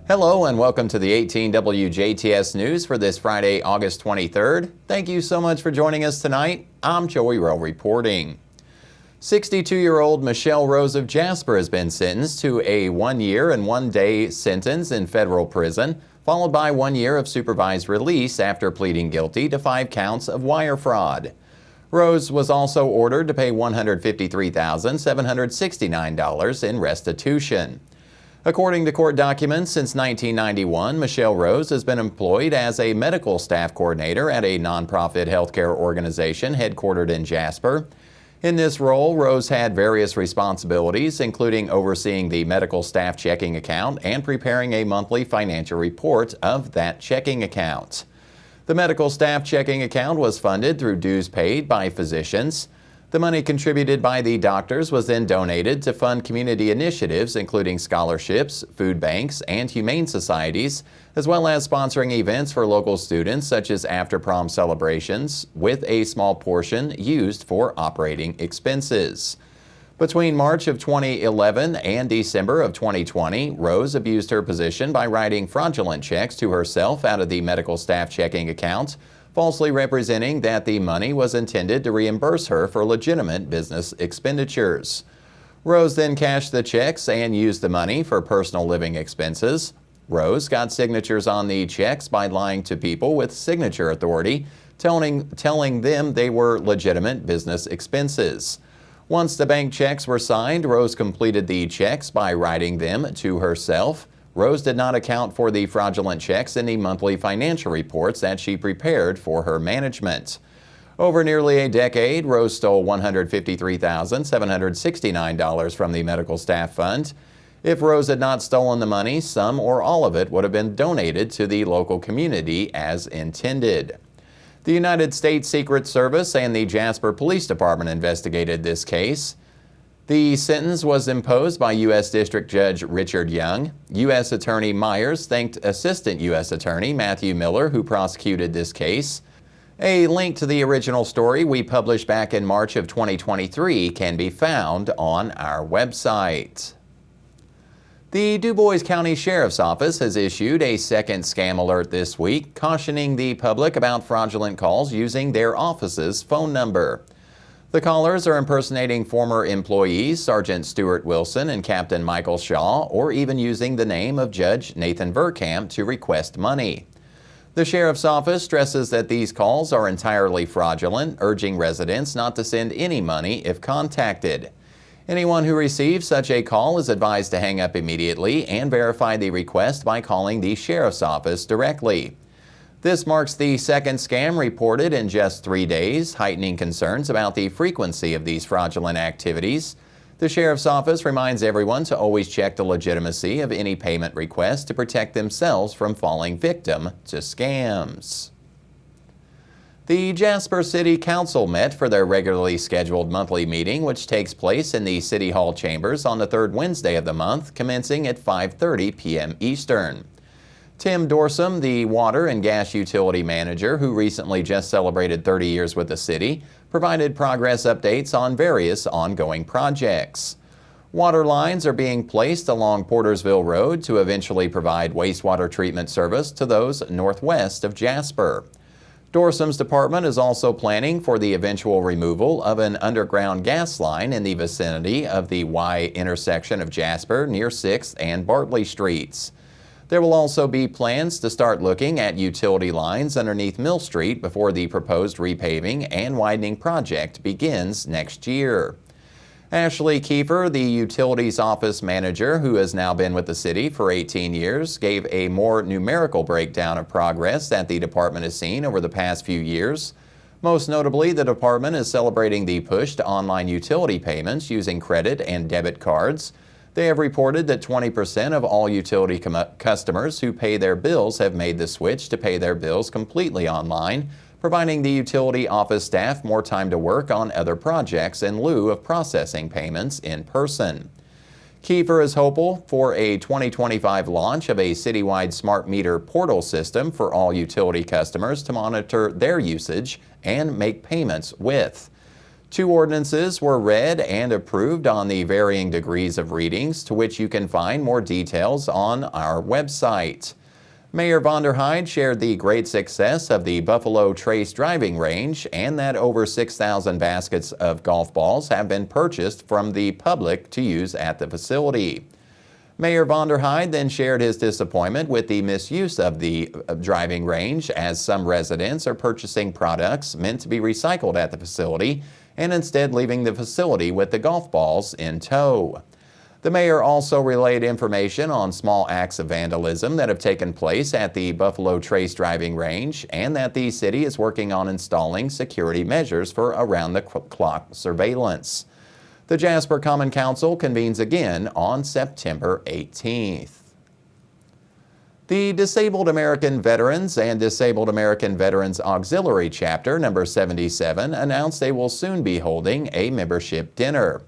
Hello and welcome to the 18 WJTS News for this Friday, August 23rd. Thank you so much for joining us tonight. I'm Joey Rehl reporting. 62-year-old Michelle Rose of Jasper has been sentenced to a 1 year and 1 day sentence in federal prison, followed by 1 year of supervised release after pleading guilty to 5 counts of wire fraud. Rose was also ordered to pay $153,769 in restitution. According to court documents, since 1991, Michelle Rose has been employed as a medical staff coordinator at a nonprofit healthcare organization headquartered in Jasper. In this role, Rose had various responsibilities, including overseeing the medical staff checking account and preparing a monthly financial report of that checking account. The medical staff checking account was funded through dues paid by physicians. The money contributed by the doctors was then donated to fund community initiatives, including scholarships, food banks, and humane societies, as well as sponsoring events for local students such as after-prom celebrations, with a small portion used for operating expenses. Between March of 2011 and December of 2020, Rose abused her position by writing fraudulent checks to herself out of the medical staff checking account, falsely representing that the money was intended to reimburse her for legitimate business expenditures. Rose then cashed the checks and used the money for personal living expenses. Rose got signatures on the checks by lying to people with signature authority, telling them they were legitimate business expenses. Once the bank checks were signed, Rose completed the checks by writing them to herself. Rose did not account for the fraudulent checks in the monthly financial reports that she prepared for her management. Over nearly a decade, Rose stole $153,769 from the medical staff fund. If Rose had not stolen the money, some or all of it would have been donated to the local community as intended. The United States Secret Service and the Jasper Police Department investigated this case. The sentence was imposed by U.S. District Judge Richard Young. U.S. Attorney Myers thanked Assistant U.S. Attorney Matthew Miller, who prosecuted this case. A link to the original story we published back in March of 2023 can be found on our website. The Du Bois County Sheriff's Office has issued a second scam alert this week, cautioning the public about fraudulent calls using their office's phone number. The callers are impersonating former employees Sergeant Stuart Wilson and Captain Michael Shaw, or even using the name of Judge Nathan Verkamp to request money. The Sheriff's Office stresses that these calls are entirely fraudulent, urging residents not to send any money if contacted. Anyone who receives such a call is advised to hang up immediately and verify the request by calling the Sheriff's Office directly. This marks the second scam reported in just 3 days, heightening concerns about the frequency of these fraudulent activities. The Sheriff's Office reminds everyone to always check the legitimacy of any payment request to protect themselves from falling victim to scams. The Jasper City Council met for their regularly scheduled monthly meeting, which takes place in the City Hall chambers on the third Wednesday of the month, commencing at 5:30 p.m. Eastern. Tim Dorsum, the water and gas utility manager who recently just celebrated 30 years with the city, provided progress updates on various ongoing projects. Water lines are being placed along Portersville Road to eventually provide wastewater treatment service to those northwest of Jasper. Dorsum's department is also planning for the eventual removal of an underground gas line in the vicinity of the Y intersection of Jasper near 6th and Bartley Streets. There will also be plans to start looking at utility lines underneath Mill Street before the proposed repaving and widening project begins next year. Ashley Kiefer, the Utilities Office Manager, who has now been with the city for 18 years, gave a more numerical breakdown of progress that the department has seen over the past few years. Most notably, the department is celebrating the push to online utility payments using credit and debit cards. They have reported that 20% of all utility customers who pay their bills have made the switch to pay their bills completely online, providing the utility office staff more time to work on other projects in lieu of processing payments in person. Kiefer is hopeful for a 2025 launch of a citywide smart meter portal system for all utility customers to monitor their usage and make payments with. 2 ordinances were read and approved on the varying degrees of readings, to which you can find more details on our website. Mayor Vonderheide shared the great success of the Buffalo Trace driving range and that over 6,000 baskets of golf balls have been purchased from the public to use at the facility. Mayor Vonderheide then shared his disappointment with the misuse of the driving range, as some residents are purchasing products meant to be recycled at the facility and instead leaving the facility with the golf balls in tow. The mayor also relayed information on small acts of vandalism that have taken place at the Buffalo Trace driving range and that the city is working on installing security measures for around-the-clock surveillance. The Jasper Common Council convenes again on September 18th. The Disabled American Veterans and Disabled American Veterans Auxiliary Chapter number 77 announced they will soon be holding a membership dinner.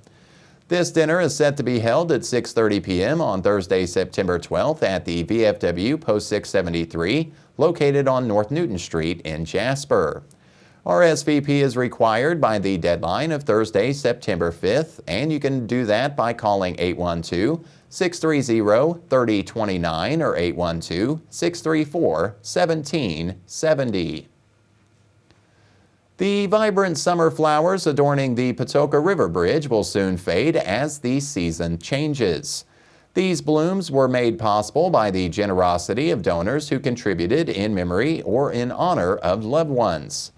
This dinner is set to be held at 6:30 p.m. on Thursday, September 12th at the VFW Post 673, located on North Newton Street in Jasper. RSVP is required by the deadline of Thursday, September 5th, and you can do that by calling 812-630-3029 or 812-634-1770. The vibrant summer flowers adorning the Patoka River Bridge will soon fade as the season changes. These blooms were made possible by the generosity of donors who contributed in memory or in honor of loved ones.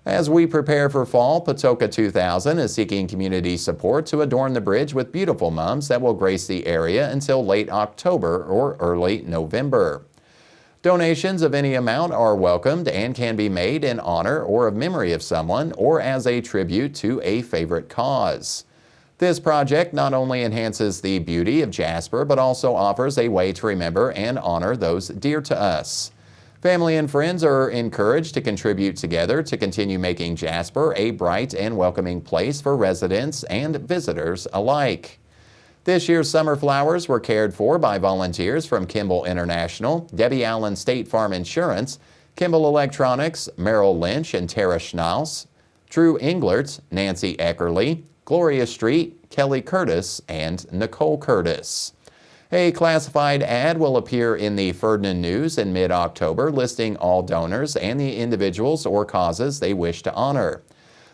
As we prepare for fall, Patoka 2000 is seeking community support to adorn the bridge with beautiful mums that will grace the area until late October or early November. Donations of any amount are welcomed and can be made in honor or of memory of someone or as a tribute to a favorite cause. This project not only enhances the beauty of Jasper, but also offers a way to remember and honor those dear to us. Family and friends are encouraged to contribute together to continue making Jasper a bright and welcoming place for residents and visitors alike. This year's summer flowers were cared for by volunteers from Kimball International, Debbie Allen State Farm Insurance, Kimball Electronics, Merrill Lynch and Tara Schnaus, Drew Englert, Nancy Eckerly, Gloria Street, Kelly Curtis, and Nicole Curtis. A classified ad will appear in the Ferdinand News in mid-October listing all donors and the individuals or causes they wish to honor.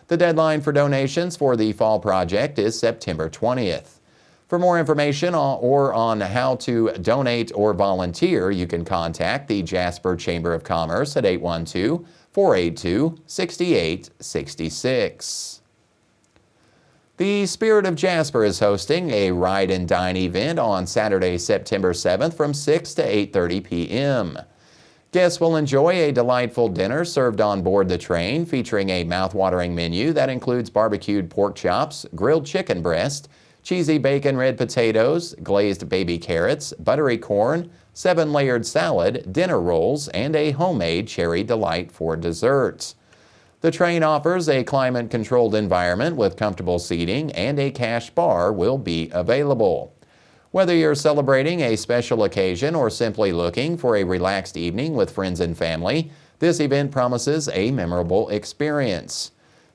The deadline for donations for the fall project is September 20th. For more information or on how to donate or volunteer, you can contact the Jasper Chamber of Commerce at 812-482-6866. The Spirit of Jasper is hosting a Ride and Dine event on Saturday, September 7th from 6 to 8:30 p.m. Guests will enjoy a delightful dinner served on board the train featuring a mouth-watering menu that includes barbecued pork chops, grilled chicken breast, cheesy bacon red potatoes, glazed baby carrots, buttery corn, 7-layered salad, dinner rolls, and a homemade cherry delight for dessert. The train offers a climate-controlled environment with comfortable seating, and a cash bar will be available. Whether you're celebrating a special occasion or simply looking for a relaxed evening with friends and family, this event promises a memorable experience.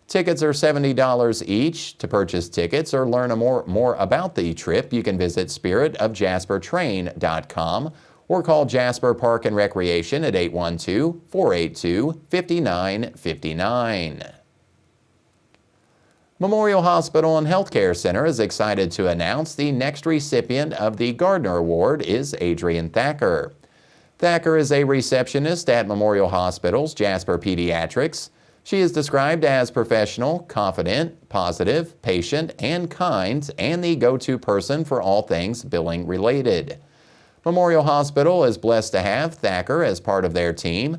Tickets are $70 each. To purchase tickets or learn more about the trip, you can visit spiritofjaspertrain.com or call Jasper Park and Recreation at 812-482-5959. Memorial Hospital and Healthcare Center is excited to announce the next recipient of the Gardner Award is Adrienne Thacker. Thacker is a receptionist at Memorial Hospital's Jasper Pediatrics. She is described as professional, confident, positive, patient, and kind, and the go-to person for all things billing related. Memorial Hospital is blessed to have Thacker as part of their team.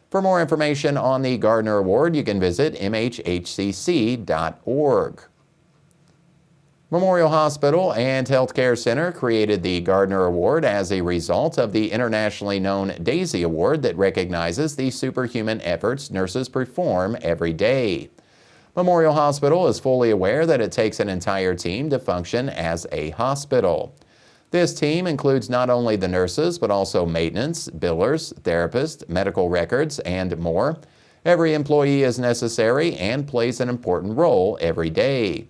For more information on the Gardner Award, you can visit mhhcc.org. Memorial Hospital and Healthcare Center created the Gardner Award as a result of the internationally known DAISY Award that recognizes the superhuman efforts nurses perform every day. Memorial Hospital is fully aware that it takes an entire team to function as a hospital. This team includes not only the nurses, but also maintenance, billers, therapists, medical records, and more. Every employee is necessary and plays an important role every day.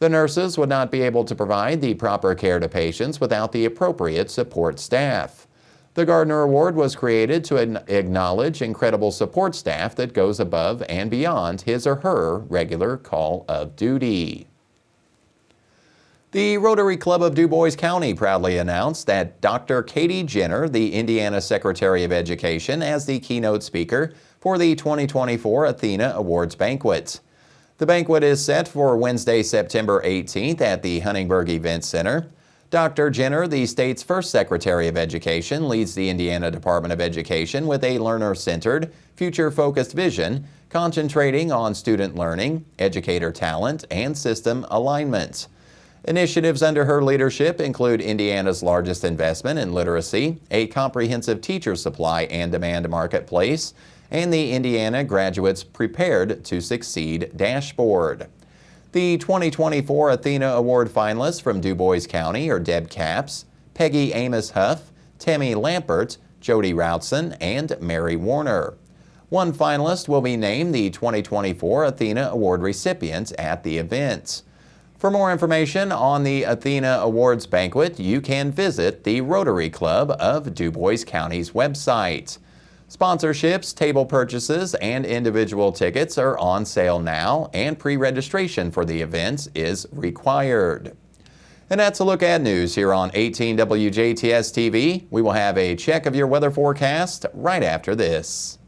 The nurses would not be able to provide the proper care to patients without the appropriate support staff. The Gardner Award was created to acknowledge incredible support staff that goes above and beyond his or her regular call of duty. The Rotary Club of DuBois County proudly announced that Dr. Katie Jenner, the Indiana Secretary of Education, as the keynote speaker for the 2024 Athena Awards Banquet. The banquet is set for Wednesday, September 18th at the Huntingburg Event Center. Dr. Jenner, the state's first Secretary of Education, leads the Indiana Department of Education with a learner-centered, future-focused vision, concentrating on student learning, educator talent, and system alignment. Initiatives under her leadership include Indiana's largest investment in literacy, a comprehensive teacher supply and demand marketplace, and the Indiana Graduates Prepared to Succeed dashboard. The 2024 Athena Award finalists from DuBois County are Deb Capps, Peggy Amos Huff, Tammy Lampert, Jody Routson, and Mary Warner. One finalist will be named the 2024 Athena Award recipient at the event. For more information on the Athena Awards Banquet, you can visit the Rotary Club of DuBois County's website. Sponsorships, table purchases, and individual tickets are on sale now, and pre-registration for the event is required. And that's a look at news here on 18 WJTS TV. We will have a check of your weather forecast right after this.